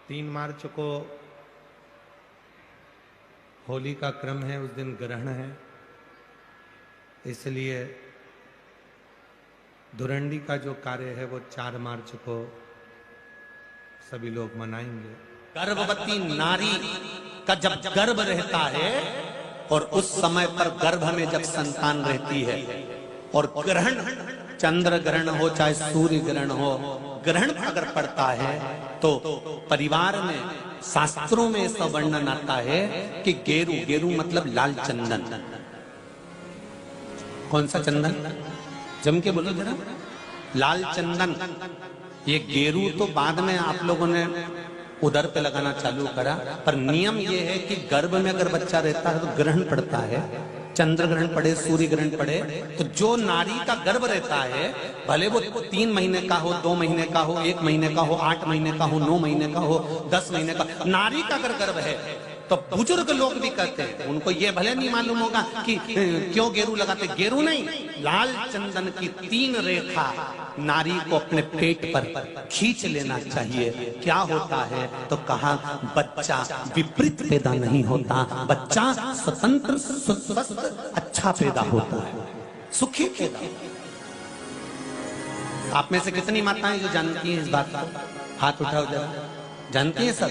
3 मार्च को होली का क्रम है, उस दिन ग्रहण है, इसलिए धुरंडी का जो कार्य है वो 4 मार्च को सभी लोग मनाएंगे। गर्भवती नारी का जब गर्भ रहता है और उस समय पर गर्भ में जब संतान रहती है और ग्रहण, चंद्र ग्रहण हो चाहे सूर्य ग्रहण हो, ग्रहण अगर पड़ता है तो परिवार में शास्त्रों में ऐसा वर्णन आता है कि गेरू, गेरू मतलब लाल चंदन। कौन सा चंदन? जम के बोलो जरा। लाल चंदन। ये गेरू तो बाद में आप लोगों ने उधर पे लगाना चालू करा, पर नियम ये है कि गर्भ में अगर बच्चा रहता है तो ग्रहण पड़ता है, चंद्र ग्रहण पड़े, सूर्य ग्रहण पड़े, तो जो नारी का गर्भ रहता है, भले वो 3 महीने का हो, 2 महीने का हो, 1 महीने का हो, 8 महीने का हो, 9 महीने का हो, 10 महीने का, नारी का अगर गर्भ है तो बुजुर्ग लोग भी कहते हैं, उनको ये भले नहीं मालूम होगा कि क्यों गेरू लगाते। गेरू नहीं, लाल चंदन की 3 रेखा नारी को अपने पेट पर खींच लेना चाहिए। क्या होता है तो कहा, बच्चा विपरीत पैदा नहीं होता, बच्चा स्वतंत्र स्वस्थ अच्छा पैदा होता है, सुखी पैदा। आप में से कितनी माताएं जो जानती हैं इस बात को? हाथ उठाओ जरा। जानती हैं सब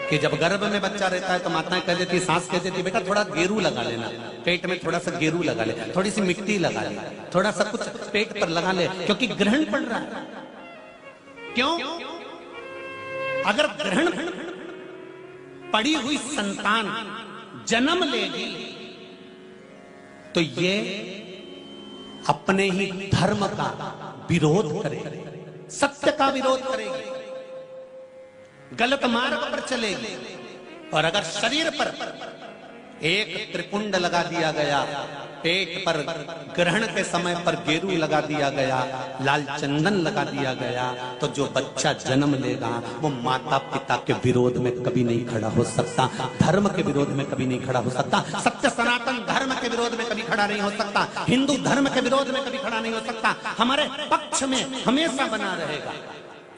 कि जब गर्भ में बच्चा रहता है तो माताएं कह देती, सास कह देती, बेटा थोड़ा गेरू लगा लेना, पेट में थोड़ा सा गेरू लगा ले, थोड़ी सी मिट्टी लगा ले, थोड़ा सा कुछ पेट पर लगा ले, क्योंकि ग्रहण पड़ रहा है। क्यों? अगर ग्रहण पड़ी हुई संतान जन्म लेगी तो ये अपने ही धर्म का विरोध करेगी, सत्य का विरोध करेगी, गलत मार्ग पर चलेगी। और अगर शरीर पर एक त्रिपुंड लगा दिया गया, पेट पर ग्रहण के समय पर गेरू लगा दिया गया, लाल चंदन लगा दिया गया, तो जो बच्चा जन्म लेगा वो माता पिता के विरोध में कभी नहीं खड़ा हो सकता, धर्म के विरोध में कभी नहीं खड़ा हो सकता, सत्य सनातन धर्म के विरोध में कभी खड़ा नहीं हो सकता, हिंदू धर्म के विरोध में कभी खड़ा नहीं हो सकता, हमारे पक्ष में हमेशा बना रहेगा।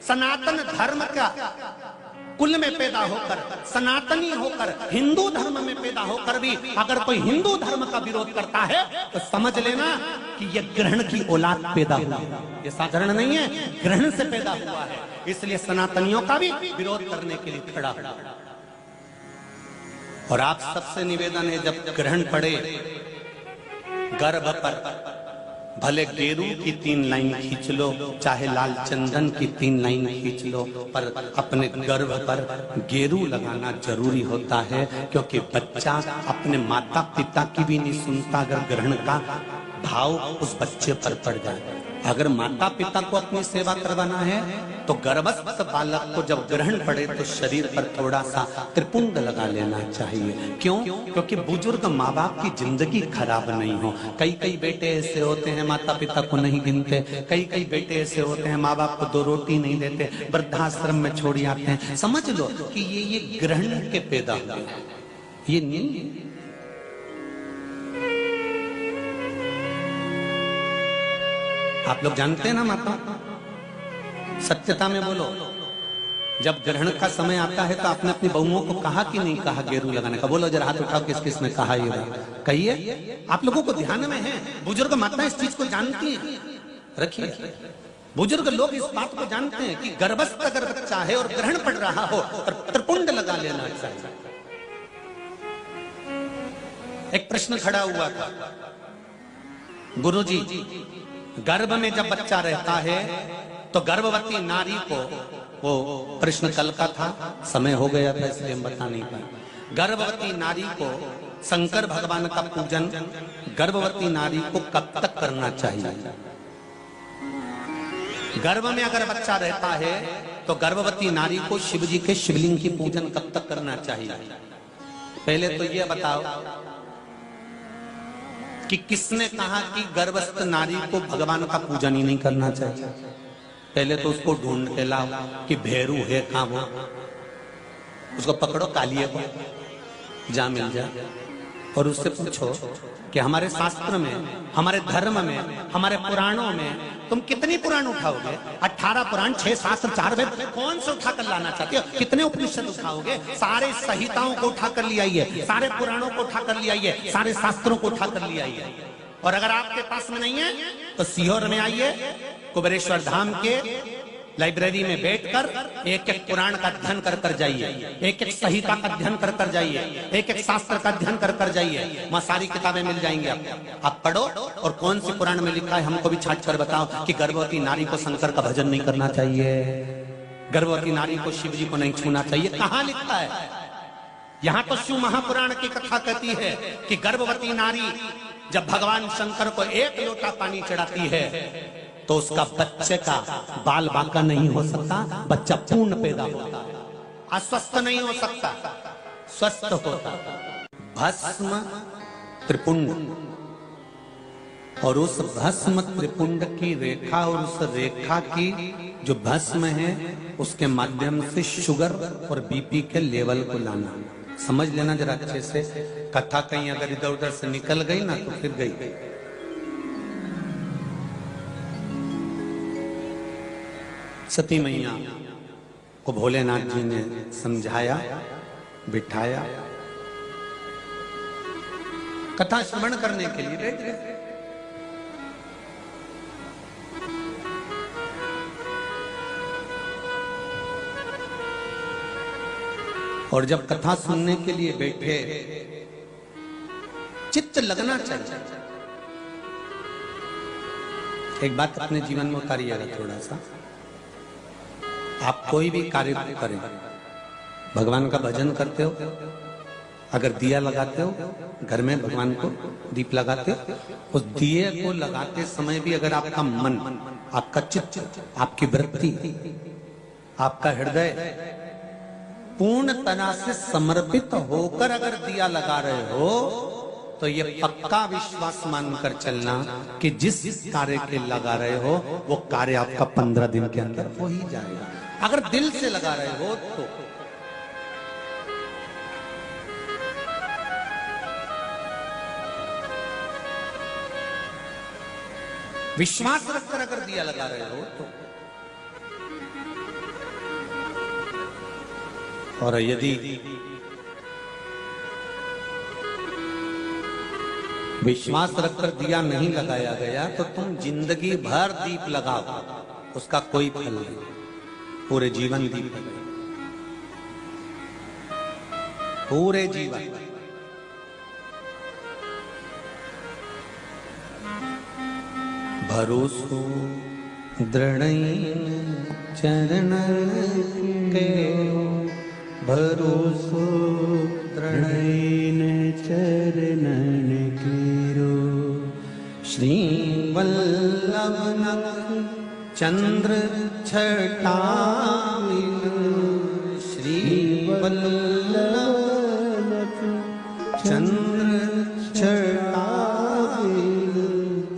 सनातन धर्म का कुल में पैदा होकर, सनातनी होकर, हिंदू धर्म में पैदा होकर भी अगर कोई हिंदू धर्म का विरोध करता है तो समझ लेना कि यह ग्रहण की औलाद पैदा हुआ है, ये साधारण नहीं है, ग्रहण से पैदा हुआ है। इसलिए सनातनियों का भी विरोध करने के लिए खड़ा हुआ। और आप सबसे निवेदन है, जब ग्रहण पड़े गर्भ पर, भले गेरू की 3 लाइन खींच लो, चाहे लाल चंदन की 3 लाइन खींच लो, पर अपने गर्भ पर गेरू लगाना जरूरी होता है, क्योंकि बच्चा अपने माता पिता की भी नहीं सुनता अगर ग्रहण का भाव उस बच्चे पर पड़ जाए। अगर माता पिता को अपनी सेवा करवाना है तो गर्भस्थ बालक को जब ग्रहण पड़े तो शरीर पर थोड़ा सा त्रिपुंड लगा लेना चाहिए। क्यों? क्योंकि बुजुर्ग माँ बाप की जिंदगी खराब नहीं हो। कई बेटे ऐसे होते हैं माता पिता को नहीं गिनते, कई बेटे ऐसे होते हैं माँ बाप को 2 रोटी नहीं देते, वृद्धाश्रम में छोड़ आते हैं। समझ लो कि ये ग्रहण के पैदा हुए, ये नहीं। आप लोग जानते हैं ना माता, सत्यता में बोलो, जब ग्रहण का समय आता है तो आपने अपनी बहुओं को कहा कि नहीं कहा गेरू लगाने का? बोलो जरा, हाथ उठाओ, किस किस ने कहा ये बात? कहिए। आप लोगों को ध्यान में है, बुजुर्ग माताएं इस चीज को जानती हैं, रखिए। बुजुर्ग लोग इस बात को जानते हैं कि गर्भस्थ अगर बच्चा है और ग्रहण पड़ रहा हो तो त्रिपुंड लगा लेना चाहिए। एक प्रश्न खड़ा हुआ था, गुरुजी गर्भ में जब बच्चा रहता है तो गर्भवती नारी को, वो प्रश्न कल का था, समय हो गया था इसलिए हम बता नहीं पाए, गर्भवती नारी को शंकर भगवान का पूजन गर्भवती नारी को कब तक करना चाहिए? गर्भ में अगर बच्चा रहता है तो गर्भवती नारी को शिव जी के शिवलिंग की पूजन कब तक करना चाहिए? पहले तो यह बताओ कि किसने कहा कि गर्भस्थ नारी को भगवान का पूजन ही नहीं करना चाहिए? पहले तो उसको ढूंढ के लाओ कि भैरू है कहां वो, उसको पकड़ो, कालिए को जा मिल जाए, और उससे पूछो कि हमारे शास्त्र में, हमारे धर्म में, हमारे पुराणों में तुम कितनी पुराण उठाओगे? 18 पुराण, 6 शास्त्र, 4 वेद, कौन से उठाकर लाना चाहते हो? कितने उपनिषद उठाओगे? सारे संहिताओं को उठाकर ले आइए, सारे पुराणों को उठाकर ले आइए, सारे शास्त्रों को उठाकर ले आइए। और अगर आपके पास में नहीं है तो सीहोर में आइए, कुबेरेश्वर धाम के लाइब्रेरी में बैठकर एक एक पुराण का अध्ययन कर कर जाइए, एक एक संहिता का अध्ययन कर कर जाइए, एक एक शास्त्र का अध्ययन कर कर जाइए। वहां सारी किताबें मिल जाएंगी आपको। आप पढ़ो और कौन सी पुराण में लिखा है हमको भी छाट कर बताओ कि गर्भवती नारी को शंकर का भजन नहीं करना चाहिए, गर्भवती नारी को शिव जी को नहीं छूना चाहिए। कहां लिखा है? यहां तो शिव महापुराण की कथा कहती है कि गर्भवती नारी जब भगवान शंकर को 1 लोटा पानी चढ़ाती है तो उसका बच्चे का बाल बांका नहीं हो सकता, बच्चा पूर्ण पैदा होता है, अस्वस्थ नहीं हो सकता, स्वस्थ होता। भस्म त्रिपुंड, और उस भस्म त्रिपुंड की रेखा और उस रेखा की जो भस्म है उसके माध्यम से शुगर और बीपी के लेवल को लाना। समझ लेना जरा अच्छे से। कथा कहीं अगर इधर उधर से निकल गई ना तो फिर गई। सती मैया को भोलेनाथ जी ने समझाया, बिठाया, कथा श्रवण करने के लिए बैठ गए। और जब कथा सुनने के लिए बैठे, चित्त लगना चाहिए। एक बात अपने जीवन में उतारिएगा थोड़ा सा। आप कोई भी कार्य करें, भगवान का भजन करते हो, अगर दिया लगाते हो घर में, भगवान को दीप लगाते हो, उस दिए को लगाते समय भी अगर आपका मन, आपका चित्त, आपकी वृत्ति, आपका हृदय पूर्ण तरह से समर्पित होकर अगर दिया लगा रहे हो तो ये पक्का विश्वास मानकर चलना कि जिस कार्य के लगा रहे हो वो कार्य आपका 15 दिन के अंदर हो ही जाएगा। अगर दिल से लगा रहे हो तो। विश्वास रखकर अगर दिया लगा रहे हो तो। और यदि विश्वास रखकर दिया नहीं लगाया गया तो तुम जिंदगी भर दीप लगाओ, उसका कोई फल नहीं, पूरे जीवन दीप लगाओ, पूरे जीवन। भरोसो दृढ़ चरण के, भरोसो दृढ़ चरणन कीरो, श्री वल्लभ चंद्र छटामिल, श्री वल्लभ चंद्र छटामिल,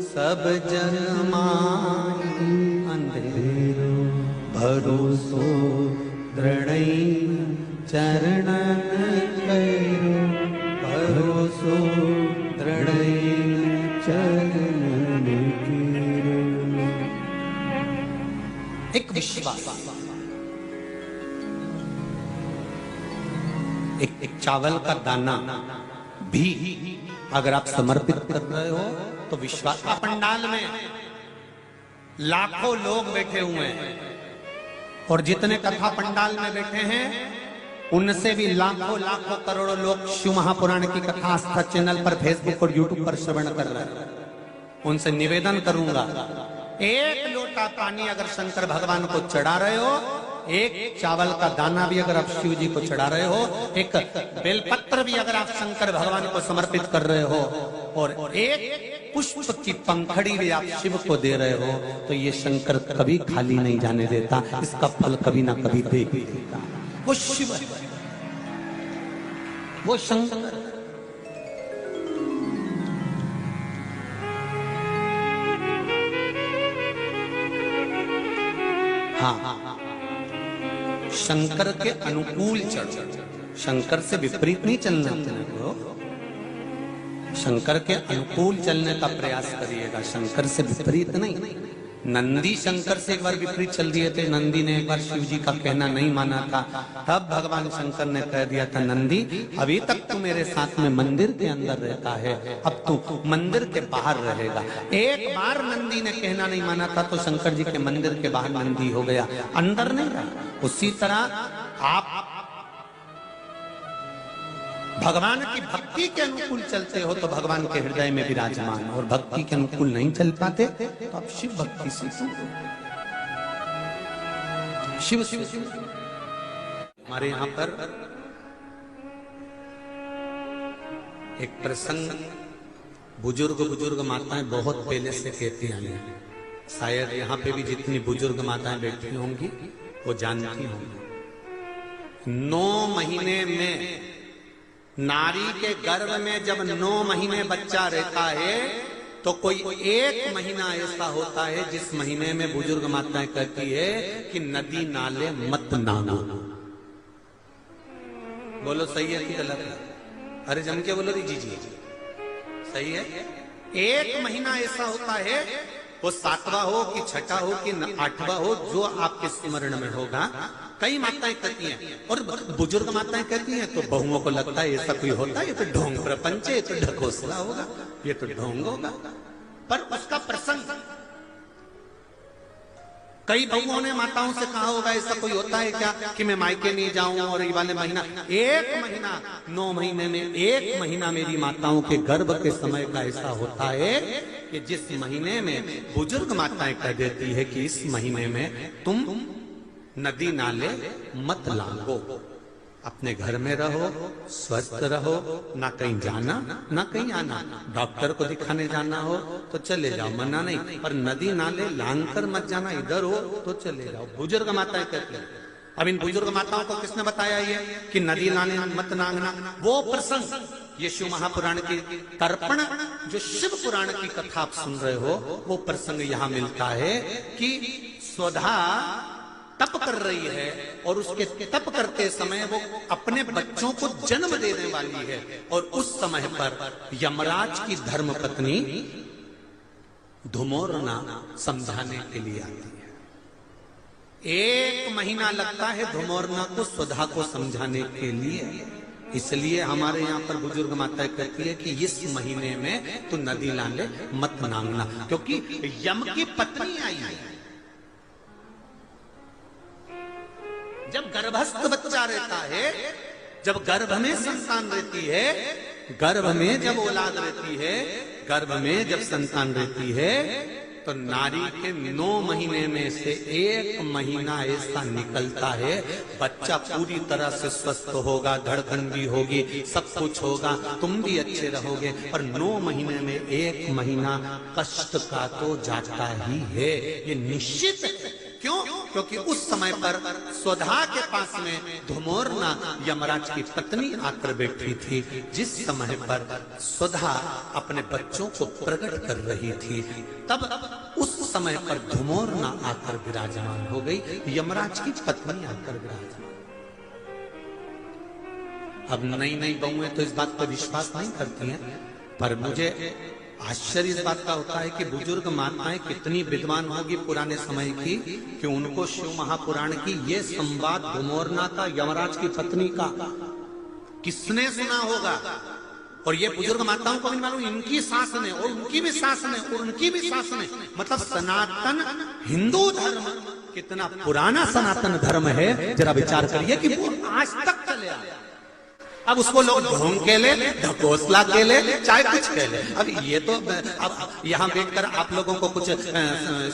सब जन माही अंधेरो, भरोसो दृढ़ चरणन करो, भरोसो दृढ़ चरणन करो। एक विश्वास, एक चावल का दाना भी अगर आप समर्पित कर रहे हो तो विश्वास। पंडाल में लाखों लोग बैठे हुए हैं और जितने कथा पंडाल में बैठे हैं उनसे भी लाखों लाखों करोड़ों लोग शिव महापुराण की कथा आस्था चैनल पर, फेसबुक और यूट्यूब पर श्रवण कर रहे हैं। उनसे निवेदन करूंगा, 1 लोटा पानी अगर शंकर भगवान को चढ़ा रहे हो, 1 चावल का दाना भी अगर आप शिव जी को चढ़ा रहे हो, 1 बेलपत्र भी अगर आप शंकर भगवान को समर्पित कर रहे हो, और 1 पुष्प की पंखड़ी भी आप शिव को दे रहे हो, तो ये शंकर कभी खाली नहीं जाने देता, इसका फल कभी ना कभी दे ही देता। वो शिव है, वो शंकर। हाँ, शंकर के अनुकूल चल, शंकर से विपरीत नहीं चलना को। शंकर के अनुकूल चलने का प्रयास करिएगा, शंकर से विपरीत नहीं। नंदी शंकर से एक बार विपरीत चल दिए थे, नंदी ने एक बार शिव जी का कहना नहीं माना था, तब भगवान शंकर ने कह दिया था, नंदी अभी तक तू मेरे साथ में मंदिर के अंदर रहता है, अब तू मंदिर के बाहर रहेगा। एक बार नंदी ने कहना नहीं माना था तो शंकर जी के मंदिर के बाहर नंदी हो गया, अंदर नहीं रहा। उसी तरह आप भगवान की भक्ति के अनुकूल चलते हो तो भगवान के हृदय में विराजमान, और भक्ति के अनुकूल नहीं चल पाते तो आप शिव भक्ति सीखो। शिव शिव हमारे यहां पर एक प्रसंग बुजुर्ग माताएं बहुत पहले से कहती आई हैं, शायद यहाँ पे भी जितनी बुजुर्ग माताएं बैठी होंगी वो जानती होंगी। 9 महीने में नारी के गर्भ में जब 9 महीने बच्चा रहता है तो कोई एक महीना ऐसा होता है जिस महीने में बुजुर्ग माताएं कहती है कि नदी नाले मत नागो। बोलो सही है कि गलत है? अरे जम के बोलो जी जी सही है। एक महीना ऐसा होता है, वो 7वां हो कि 6ठा हो कि 8वां हो, जो आपके स्मरण में होगा। कई माताएं कहती हैं और बुजुर्ग माताएं कहती हैं तो बहुओं को लगता है ऐसा कोई होता है, ये तो ढोंग प्रपंच है, ये तो ढकोसला होगा, ये तो ढोंग होगा। पर उसका प्रसंग कई बहुओं ने माताओं से कहा होगा, ऐसा कोई होता है क्या कि मैं मायके नहीं जाऊं और ये वाले महीना, एक महीना 9 महीने में एक महीना मेरी माताओं के गर्भ के समय का ऐसा होता है कि जिस महीने में बुजुर्ग माताएं कह देती है कि इस महीने में तुम नदी नाले मत लांगो, अपने घर में रहो, स्वस्थ रहो, ना कहीं जाना ना कहीं आना। डॉक्टर को दिखाने जाना हो तो चले जाओ, मना नहीं, पर नदी नाले लांग कर मत जाना, इधर हो तो चले जाओ। बुजुर्ग माताएं कहती हैं। अब इन बुजुर्ग माताओं को किसने बताया ये कि नदी नाले मत नांगना? वो प्रसंग ये शिव महापुराण की तर्पण, जो शिव पुराण की कथा आप सुन रहे हो, वो प्रसंग यहाँ मिलता है कि स्वधा तप कर रही है और उसके तप करते समय वो अपने बच्चों को जन्म देने वाली है, और उस समय पर यमराज की धर्म पत्नी धुमोरना समझाने के लिए आती है। 1 महीना लगता है धुमोरना को स्वधा को समझाने के लिए। इसलिए हमारे यहाँ पर बुजुर्ग माताएं कहती है कि इस महीने में तो नदी नाले मत नांगना, क्योंकि यम की पत्नी आई है। जब गर्भस्थ बच्चा रहता है, जब गर्भ में संतान रहती है, गर्भ में जब औलाद रहती है, गर्भ में जब संतान रहती है, तो नारी के 9 महीने में से 1 महीना ऐसा निकलता है, बच्चा पूरी तरह से स्वस्थ होगा, धड़कन भी होगी, सब कुछ होगा, तुम भी अच्छे रहोगे, पर 9 महीने में 1 महीना कष्ट का तो जाता ही है, ये निश्चित है। क्यों? क्योंकि उस समय पर स्वधा के पास में धुमोरना यमराज की पत्नी आकर बैठी थी, जिस समय पर स्वधा अपने बच्चों को प्रकट कर रही थी, तब उस समय पर धुमोरना आकर विराजमान हो गई, यमराज की पत्नी आकर विराजमान। अब नई बहुएं तो इस बात पर विश्वास नहीं करती हैं, पर मुझे आश्चर्य इस बात का होता है कि बुजुर्ग माताएं कितनी विद्वान होगी पुराने समय की, कि उनको शिव महापुराण की ये संवाद धुमोरना का यमराज की पत्नी का किसने सुना होगा। और ये बुजुर्ग माताओं को भी मालूम, इनकी सास ने और उनकी भी सास ने और उनकी भी सास ने, मतलब सनातन हिंदू धर्म कितना पुराना सनातन धर्म है, जरा विचार करिए कि वो आज तक चले आया। अब उसको लोग ढोंग के ले, ढकोसला के ले, चाहे कुछ के ले। अब ये तो अब यहाँ बैठकर आप लोगों को कुछ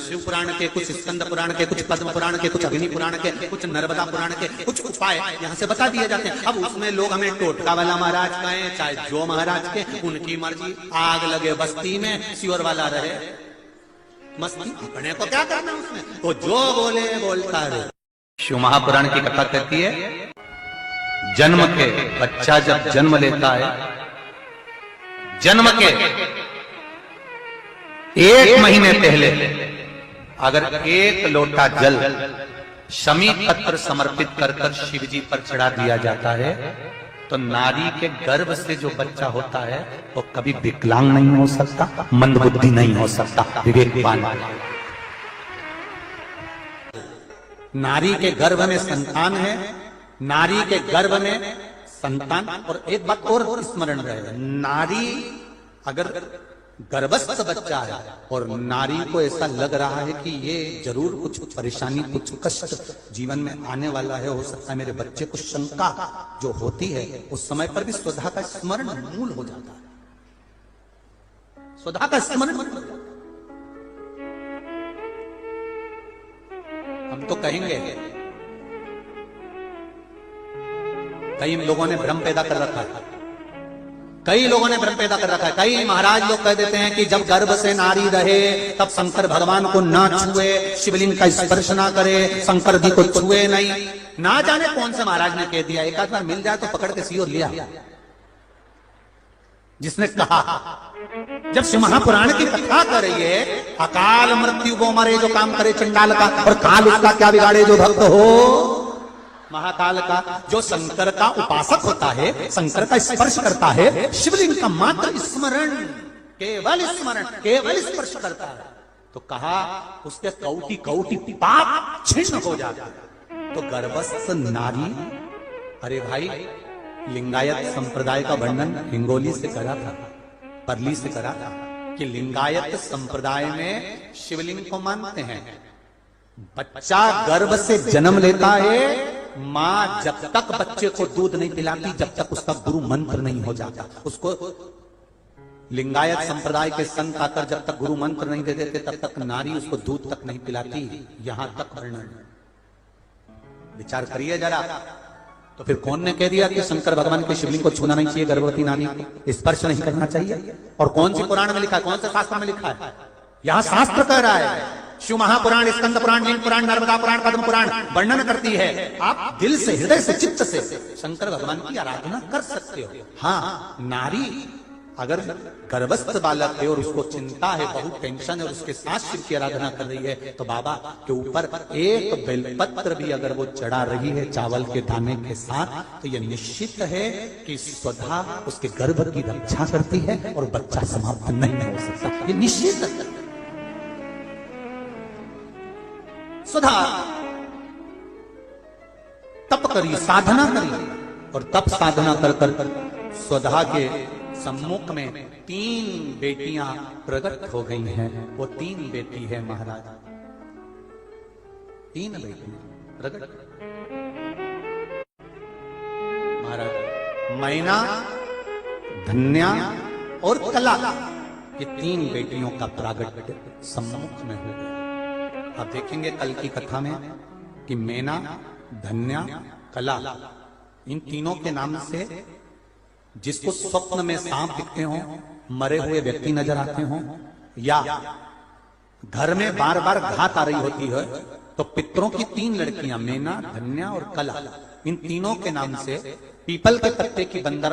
शिव पुराण के, कुछ स्कंद पुराण के, कुछ पद्म पुराण के, कुछ अग्नि पुराण के, कुछ नर्मदा पुराण के कुछ उपाय यहाँ से बता दिए जाते हैं। अब उसमें लोग हमें टोटका वाला महाराज कहें, चाहे जो महाराज के, उनकी मर्जी। आग लगे बस्ती में, शिवर वाला रहे मस्ती, अपने को क्या करना उसमें, वो जो बोले बोलता रहे। शिव महापुराण की कथा कहती है, जन्म के बच्चा जब जन्म लेता है, जन्म के 1 महीने पहले अगर 1 लोटा जल शमी पत्र समर्पित कर शिव जी पर चढ़ा दिया जाता है तो नारी के गर्भ से जो बच्चा होता है वो कभी विकलांग नहीं हो सकता, मंदबुद्धि नहीं हो सकता, विवेकवान। नारी के गर्भ में संतान है, नारी के गर्भ में संतान। और एक बात और स्मरण रहे, नारी अगर गर्भस्थ बच्चा है और नारी को ऐसा लग रहा है कि ये जरूर कुछ परेशानी, कुछ कष्ट जीवन में आने वाला है, हो सकता है मेरे बच्चे को, शंका जो होती है उस समय पर भी स्वधा का स्मरण मूल हो जाता है, स्वधा का स्मरण। हम तो कहेंगे, कई लोगों ने भ्रम पैदा कर रखा है, कई लोगों ने भ्रम पैदा कर रखा है। कई महाराज लोग कह देते हैं कि जब गर्भ से नारी रहे तब शंकर भगवान को ना छुए, शिवलिंग का स्पर्श ना करे, शंकर जी को छुए नहीं। ना जाने कौन से महाराज ने कह दिया, एक आध बार मिल जाए तो पकड़ के सीओ लिया, जिसने कहा जब शिव महापुराण की कथा करिए, अकाल मृत्यु वो मरे जो काम करे चंडाल का, और काल उसका क्या बिगाड़े जो भक्त हो महाकाल का। जो शंकर का उपासक होता है, शंकर का स्पर्श करता है, शिवलिंग का मात्र स्मरण, केवल स्मरण, केवल स्पर्श करता है, तो कहा उसके कौटि कौटि पाप छिन्न हो जाता है। तो गर्भस्थ नारी, अरे भाई लिंगायत संप्रदाय का वर्णन हिंगोली से करा था, परली से करा था कि लिंगायत संप्रदाय में शिवलिंग को मानते हैं। बच्चा गर्भ से जन्म लेता है, मां जब तक बच्चे को दूध नहीं पिलाती, जब तक उसका गुरु मंत्र नहीं हो जाता, उसको लिंगायत संप्रदाय के संत आकर जब तक गुरु मंत्र नहीं दे देते तब तक नारी उसको दूध तक नहीं पिलाती। यहां तक वर्णन, विचार करिए जरा। तो फिर कौन ने कह दिया कि शंकर भगवान के शिवलिंग को छूना नहीं चाहिए, गर्भवती नारी को स्पर्श नहीं करना चाहिए? और कौन सी पुराण में लिखा है, कौन से शास्त्र में लिखा है? यहां शास्त्र कह रहा है, शिव महापुराण, स्कंद पुराण, लिंग पुराण, नर्मदा पुराण, पद्म पुराण वर्णन करती है। आप दिल से, हृदय से, चित्त से शंकर भगवान की आराधना कर सकते हो। हाँ, नारी अगर गर्भस्थ बालक है और उसको चिंता है, बहुत टेंशन है, और उसके साथ शिव की आराधना कर रही है, तो बाबा के ऊपर एक बेलपत्र भी अगर वो चढ़ा रही है चावल के दाने के साथ, तो ये निश्चित है कि स्वधा उसके गर्भ की रक्षा करती है और बच्चा समाप्त नहीं हो सकता, ये निश्चित है। स्वधा तप करी, साधना करी, और तप साधना कर कर स्वधा के सम्मुख में 3 बेटियां प्रकट हो गई हैं। वो 3 बेटी है महाराज, 3 बेटी प्रकट महाराज, मैना, धन्या और कला, ये 3 बेटियों का प्रागट्य सम्मुख में हो गया। आप देखेंगे कल की कथा में कि मैना, धन्या, कला, इन तीनों के नाम से जिसको स्वप्न में सांप दिखते हो, मरे हुए व्यक्ति नजर आते हो, या घर में बार बार घात आ रही होती है, तो पितरों की 3 लड़कियां, मैना, धन्या और कला, इन तीनों के नाम से पीपल के पत्ते की बंदरवा